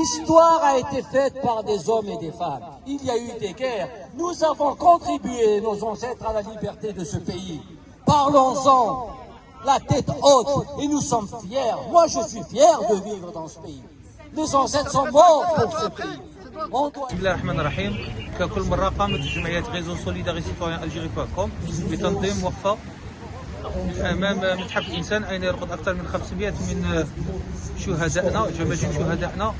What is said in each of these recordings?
L'histoire a été faite par des hommes et des femmes. Il y a eu des guerres. Nous avons contribué, nos ancêtres, à la liberté de ce pays. Parlons-en, la tête haute, et nous sommes fiers. Moi, je suis fier de vivre dans ce pays. Les ancêtres sont morts pour ce pays. بسم الله الرحمن الرحيم. ككل مرة قامت جمعية غيزو سوليداري سيتويان الجيري كوم بتنظيم وقفة أمام متحف الإنسان أين يرقد أكثر من 500 من شهدائنا جماجم شهدائنا.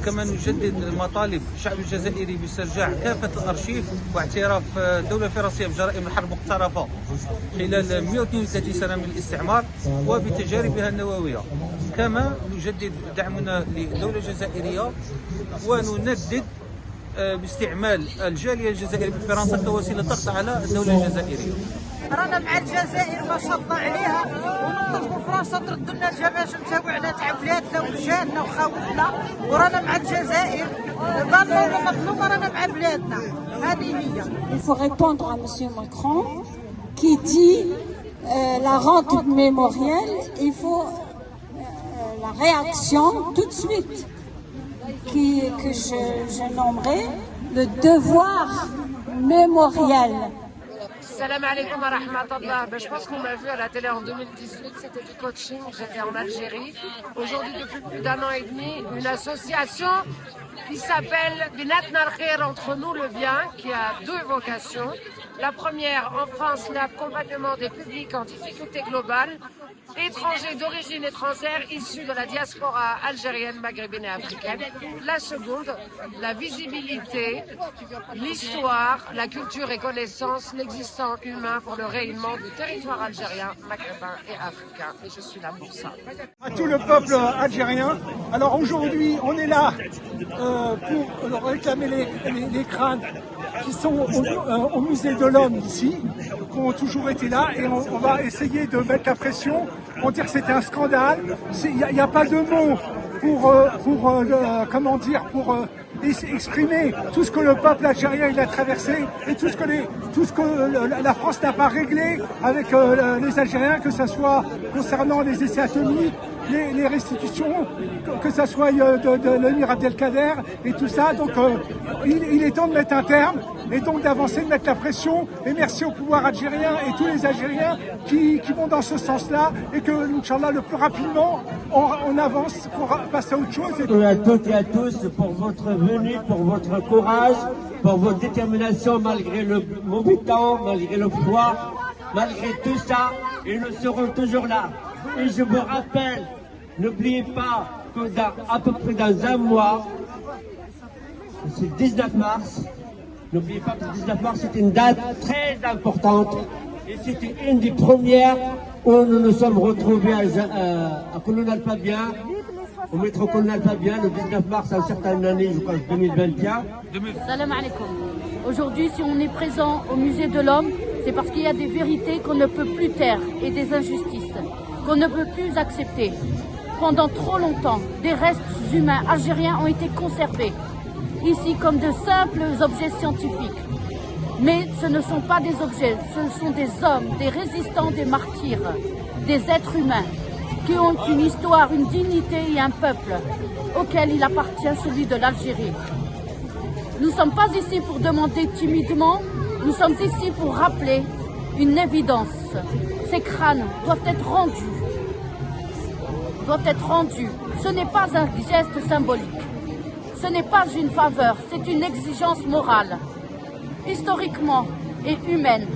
كما نجدد مطالب الشعب الجزائري باسترجاع كافة الأرشيف واعتراف الدولة الفرنسية بجرائم الحرب مقترفة خلال 132 سنة من الاستعمار وبتجاربها النووية. كما نجدد دعمنا للدولة الجزائرية ونندد باستعمال الجالية الجزائرية بفرنسا كوسيلة ضغط على الدولة الجزائرية. رانا مع الجزائر ما شاء الله عليها، ونطلبوا فرنسا ترد لنا الجماجم تاوعنا تاع ولادنا وجهاتنا وخاوتنا، ورانا مع الجزائر ضروري مظلومه رانا مع بلادنا. هذه هي. Il faut répondre à M. Macron qui dit la rente mémorielle, il faut la réaction tout de suite que je nommerai le devoir mémoriel. Salam alaikum wa rahmatullah. Je pense qu'on m'a vu à la télé en 2018, c'était du coaching, j'étais en Algérie. Aujourd'hui, depuis plus d'1 an et demi, une association qui s'appelle Binat Narkher, entre nous le bien, qui a 2 vocations. La première, en France, l'accompagnement des publics en difficulté globale, étrangers d'origine étrangère issus de la diaspora algérienne, maghrébine et africaine. La seconde, la visibilité, l'histoire, la culture et connaissance, l'existant humain pour le rayonnement du territoire algérien, maghrébin et africain. Et je suis là pour ça. À tout le peuple algérien. Alors aujourd'hui, on est là pour réclamer les crânes qui sont au musée de l'homme ici, qui ont toujours été là, et on va essayer de mettre la pression pour dire que c'était un scandale. Il n'y a pas de mots pour exprimer tout ce que le peuple algérien il a traversé et tout ce que la France n'a pas réglé avec les Algériens, que ce soit concernant les essais atomiques, les restitutions, que ce soit de l'émir Abdelkader et tout ça. Donc il est temps de mettre un terme et donc d'avancer, de mettre la pression. Et merci au pouvoir algérien et tous les Algériens qui vont dans ce sens-là, et que, Inch'Allah, le plus rapidement, on avance pour passer à autre chose. À toutes et à tous pour votre venue, pour votre courage, pour votre détermination malgré le mauvais temps, malgré le froid, malgré tout ça, et nous serons toujours là. Et je vous rappelle, n'oubliez pas que à peu près dans 1 mois, c'est le 19 mars, n'oubliez pas que le 19 mars c'est une date très importante, et c'était une des premières où nous nous sommes retrouvés à Colonel Fabien, au métro Colonel Fabien, le 19 mars à une certaine année, je crois 2021. Salam alaikum. Aujourd'hui, si on est présent au musée de l'homme, c'est parce qu'il y a des vérités qu'on ne peut plus taire et des injustices qu'on ne peut plus accepter. Pendant trop longtemps, des restes humains algériens ont été conservés ici comme de simples objets scientifiques. Mais ce ne sont pas des objets, ce sont des hommes, des résistants, des martyrs, des êtres humains qui ont une histoire, une dignité et un peuple auquel il appartient, celui de l'Algérie. Nous ne sommes pas ici pour demander timidement, nous sommes ici pour rappeler une évidence. Ces crânes doivent être rendus. Ce n'est pas un geste symbolique. Ce n'est pas une faveur, c'est une exigence morale, historiquement et humaine.